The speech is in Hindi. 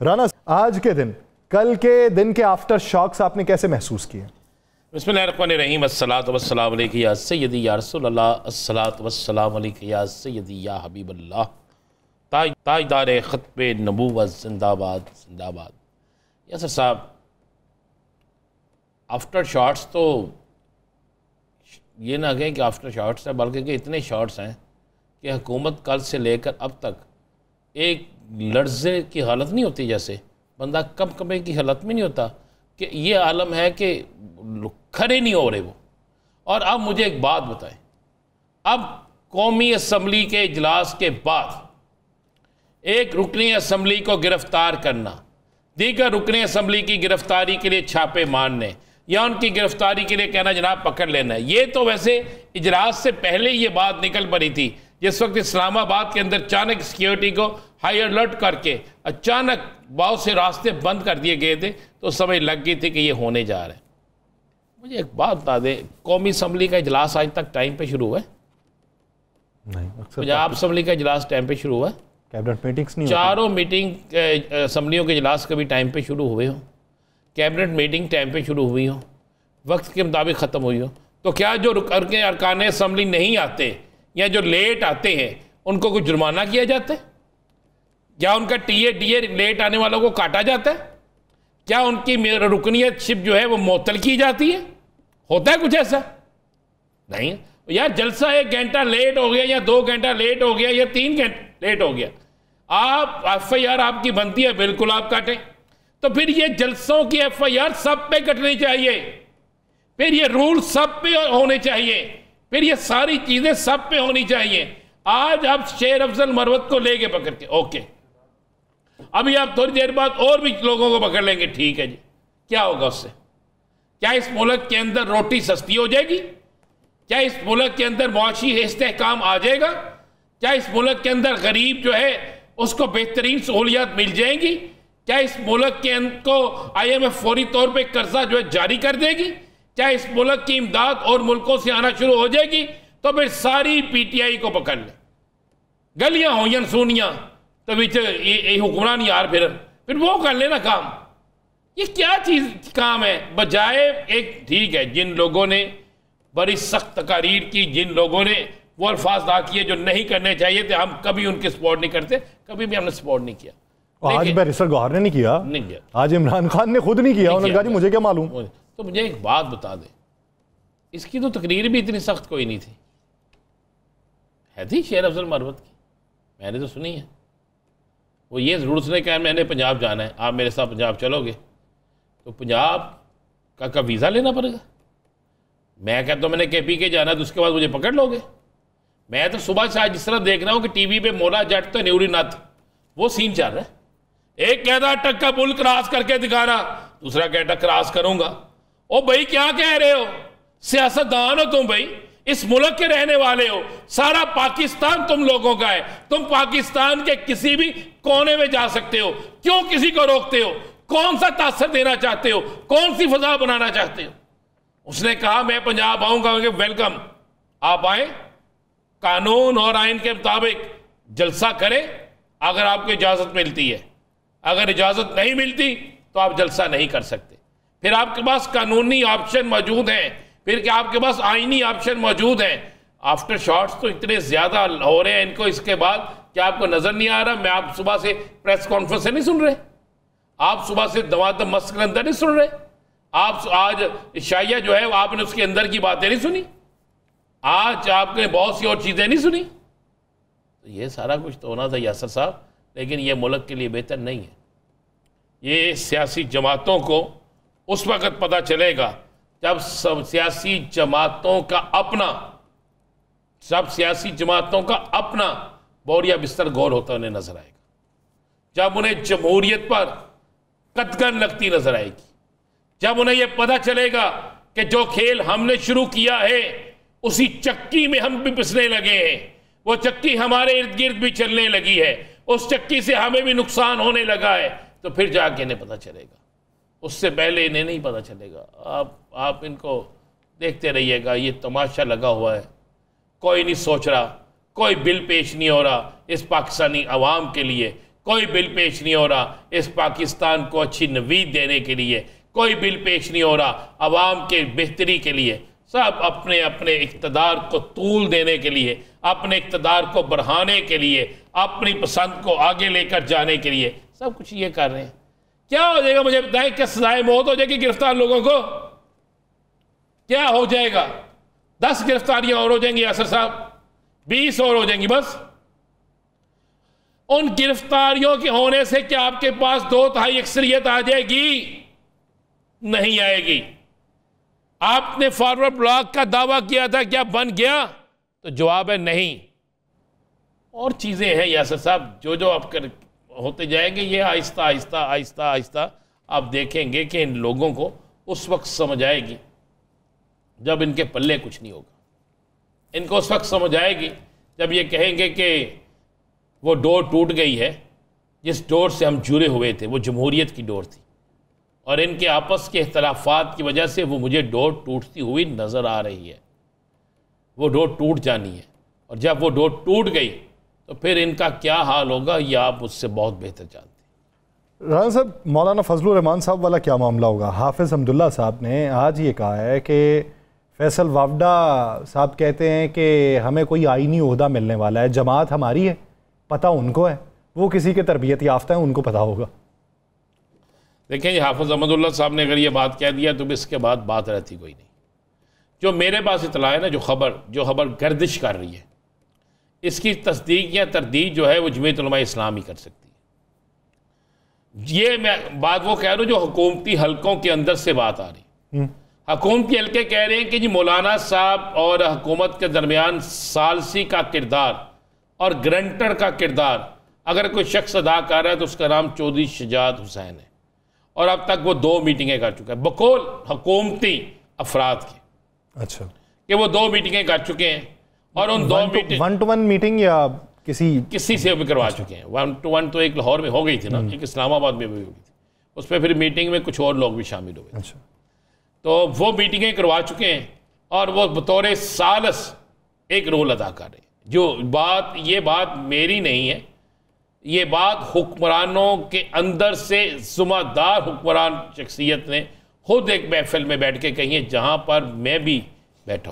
राना, आज के दिन, कल के दिन के आफ्टर शॉक्स आपने कैसे महसूस किए? बिस्मिल्लाहिर्रहमानिर्रहीम, अस्सलातु वस्सलामु अलैका या सय्यदी या रसूलल्लाह, अस्सलातु वस्सलामु अलैका या सय्यदी या हबीबल्लाह, ताजदार ख़त्मे नबूवत जिंदाबाद जिंदाबाद। यासर साहब, आफ्टर शॉट्स तो ये ना कहें कि आफ्टर शॉट्स है, बल्कि कि इतने शॉट्स हैं कि हुकूमत कल से लेकर अब तक एक लर्ज़े की हालत नहीं होती, जैसे बंदा कंपकंपे की हालत में नहीं होता, कि ये आलम है कि खड़े नहीं हो रहे वो। और अब मुझे एक बात बताएं, अब कौमी असम्बली के इजलास के बाद एक रुकनी असम्बली को गिरफ्तार करना, दीगर रुकनी असम्बली की गिरफ्तारी के लिए छापे मारने या उनकी गिरफ्तारी के लिए कहना जनाब पकड़ लेना है, ये तो वैसे इजलास से पहले ये बात निकल पड़ी थी। जिस वक्त इस्लामाबाद के अंदर अचानक सिक्योरिटी को हाई अलर्ट करके अचानक बहुत से रास्ते बंद कर दिए गए थे, तो समझ लग गई थी कि ये होने जा रहा है। मुझे एक बात बता दें, कौमी असम्बली का इजलास आज तक टाइम पे शुरू हुआ है? नहीं। पंजाब असम्बली का इजलास टाइम पे शुरू हुआ है? कैबिनेट मीटिंग्स नहीं, चारों मीटिंग असम्बलियों के इजलास कभी टाइम पे शुरू हुए हो? कैबिनेट मीटिंग टाइम पे शुरू हुई हो, वक्त के मुताबिक ख़त्म हुई हो? तो क्या जो अरकान असम्बली नहीं आते या जो लेट आते हैं उनको कुछ जुर्माना किया जाता है? क्या उनका टीए लेट आने वालों को काटा जाता है? क्या उनकी रुकनीतशिप जो है वो मुअत्तल की जाती है? होता है कुछ ऐसा? नहीं यार, जलसा 1 घंटा लेट हो गया या 2 घंटा लेट हो गया या 3 घंटे लेट हो गया, आप FIR आपकी बनती है, बिल्कुल आप काटें। तो फिर ये जलसों की FIR सब पे कटनी चाहिए, फिर ये रूल सब पे होने चाहिए, फिर ये सारी चीजें सब पे होनी चाहिए। आज आप शेर अफजल मरवत को लेके पकड़ के, ओके, अभी आप थोड़ी देर बाद और भी लोगों को पकड़ लेंगे, ठीक है जी, क्या होगा उससे? क्या इस मुल्क के अंदर रोटी सस्ती हो जाएगी? क्या इस मुल्क के अंदर मुआशी इस्तेहकाम आ जाएगा? क्या इस मुल्क के अंदर गरीब जो है उसको बेहतरीन सहूलियात मिल जाएंगी? क्या इस मुल्क के को IMF फौरी तौर पे कर्जा जो है जारी कर देगी? क्या इस मुल्क की इमदाद और मुल्कों से आना शुरू हो जाएगी? तो फिर सारी PTI को पकड़ ले, गलियां हो या सोनियां, तो बीच हुक्मरान यार, फिर वो कर लेना काम। ये क्या चीज काम है? बजाय एक, ठीक है, जिन लोगों ने बड़ी सख्त तकारीर की, जिन लोगों ने वो अल्फाज अदा किए जो नहीं करने चाहिए थे, हम कभी उनके सपोर्ट नहीं करते, कभी भी हमने सपोर्ट नहीं किया। आज बैरिस्टर गौहर ने नहीं किया, आज इमरान खान ने खुद नहीं किया, उन्होंने कहा जी मुझे क्या मालूम। तो मुझे एक बात बता दे, इसकी तो तकरीर भी इतनी सख्त कोई नहीं थी, है थी शेर अफजल मरवत की, मैंने तो सुनी है। वो ये ज़रूर उसने कहा मैंने पंजाब जाना है, आप मेरे साथ पंजाब चलोगे? तो पंजाब का वीज़ा लेना पड़ेगा। मैं कहता हूँ मैंने KPK जाना है, तो उसके बाद मुझे पकड़ लोगे? मैं तो सुबह से आज जिस तरह देख रहा हूँ कि टीवी पे मोला जट तो न्यूरी नाथ वो सीन चल रहा है। एक कहता टक्का पुल क्रॉस करके दिखाना, दूसरा कहता क्रॉस करूंगा। ओ भाई क्या कह रहे हो? सियासतदान हो तुम भाई, इस मुल्क के रहने वाले हो, सारा पाकिस्तान तुम लोगों का है, तुम पाकिस्तान के किसी भी कोने में जा सकते हो, क्यों किसी को रोकते हो? कौन सा तासर देना चाहते हो? कौन सी फजा बनाना चाहते हो? उसने कहा मैं पंजाब आऊंगा, वेलकम, आप आए, कानून और आइन के मुताबिक जलसा करें अगर आपको इजाजत मिलती है, अगर इजाजत नहीं मिलती तो आप जलसा नहीं कर सकते। फिर आपके पास कानूनी ऑप्शन मौजूद हैं, फिर क्या आपके पास आईनी ऑप्शन मौजूद हैं। आफ्टर शॉट्स तो इतने ज्यादा हो रहे हैं इनको, इसके बाद क्या आपको नजर नहीं आ रहा? मैं आप सुबह से प्रेस कॉन्फ्रेंस नहीं सुन रहे, आप सुबह से दवादम मस्क के अंदर नहीं सुन रहे, आप आज इशाइया जो है आपने उसके अंदर की बातें नहीं सुनी, आज आपने बहुत सी और चीजें नहीं सुनी। तो ये सारा कुछ तो होना था यासर साहब, लेकिन ये मुल्क के लिए बेहतर नहीं है। ये सियासी जमातों को उस वक्त पता चलेगा जब सब सियासी जमातों का अपना बोरिया बिस्तर गौर होता उन्हें नजर आएगा, जब उन्हें जमहूरियत पर कतगन लगती नजर आएगी, जब उन्हें यह पता चलेगा कि जो खेल हमने शुरू किया है उसी चक्की में हम भी पिसने लगे हैं, वो चक्की हमारे इर्द गिर्द भी चलने लगी है, उस चक्की से हमें भी नुकसान होने लगा है, तो फिर जाके इन्हें पता चलेगा, उससे पहले इन्हें नहीं पता चलेगा। आप इनको देखते रहिएगा, ये तमाशा लगा हुआ है, कोई नहीं सोच रहा, कोई बिल पेश नहीं हो रहा इस पाकिस्तानी अवाम के लिए कोई बिल पेश नहीं हो रहा इस पाकिस्तान को अच्छी नवीद देने के लिए, कोई बिल पेश नहीं हो रहा अवाम के बेहतरी के लिए। सब अपने अपने इक़्तिदार को तूल देने के लिए, अपने इक़्तिदार को बढ़ाने के लिए, अपनी पसंद को आगे लेकर जाने के लिए सब कुछ ये कर रहे हैं। क्या हो जाएगा मुझे बताएं? क्या सजाए मौत हो जाएगी गिरफ्तार लोगों को? क्या हो जाएगा? 10 गिरफ्तारियां और हो जाएंगी यासर साहब, 20 और हो जाएंगी बस। उन गिरफ्तारियों के होने से क्या आपके पास 2/3 अक्सरियत आ जाएगी? नहीं आएगी। आपने फॉरवर्ड ब्लॉक का दावा किया था, क्या बन गया? तो जवाब है नहीं। और चीजें हैं यासर साहब जो जो आप होते जाएंगे, ये आहिस्ता आहिस्ता आहिस्ता आहिस्ता आप देखेंगे कि इन लोगों को उस वक्त समझ आएगी जब इनके पल्ले कुछ नहीं होगा। इनको उस वक्त समझ आएगी जब ये कहेंगे कि वो डोर टूट गई है, जिस डोर से हम जुड़े हुए थे वो जमहूरियत की डोर थी, और इनके आपस के इख्तलाफात की वजह से वो मुझे डोर टूटती हुई नज़र आ रही है। वो डोर टूट जानी है, और जब वो डोर टूट गई तो फिर इनका क्या हाल होगा ये आप मुझसे बहुत बेहतर जानते हैं। राना साहब, मौलाना फजलुर रहमान साहब वाला क्या मामला होगा? हाफिज़ हमदुल्ला साहब ने आज ये कहा है कि फैसल वावडा साहब कहते हैं कि हमें कोई आईनी ओहदा मिलने वाला है, जमात हमारी है, पता उनको है, वो किसी के तरबियत याफ्ता है, उनको पता होगा। देखें, हाफिज़ हमदुल्ला साहब ने अगर ये बात कह दिया तो इसके बाद बात रहती कोई नहीं। जो मेरे पास इतला है ना, जो खबर गर्दिश कर रही है, इसकी तस्दीक या तरदीद जो है वो जमीयत उलमा इस्लाम ही कर सकती है। ये मैं बात वो कह रहा हूँ जो हुकूमती हलकों के अंदर से बात आ रही। हुकूमती हलके कह रहे हैं कि जी मौलाना साहब और हुकूमत के दरमियान सालसी का किरदार और ग्रंटर का किरदार अगर कोई शख्स अदा कर रहा है तो उसका नाम चौधरी शुजात हुसैन है, और अब तक वो 2 मीटिंगें कर चुका है बकौल हुकूमती अफराद के। अच्छा, कि वो 2 मीटिंगें कर चुके हैं, और उन 2 मीटिंग 1-to-1 मीटिंग या किसी से भी करवा चुके हैं। 1-to-1 तो एक लाहौर में हो गई थी ना, एक इस्लामाबाद में भी हो गई थी, उस पर फिर मीटिंग में कुछ और लोग भी शामिल हुए। अच्छा, तो वो मीटिंगें करवा चुके हैं, और वो बतौर सालस एक रोल अदा कर रहे हैं। ये बात मेरी नहीं है, ये बात हुक्मरानों के अंदर से जुम्मेदार हुक्मरान शख्सियत ने खुद एक महफिल में बैठ के कही है, जहाँ पर मैं भी बैठा हूँ।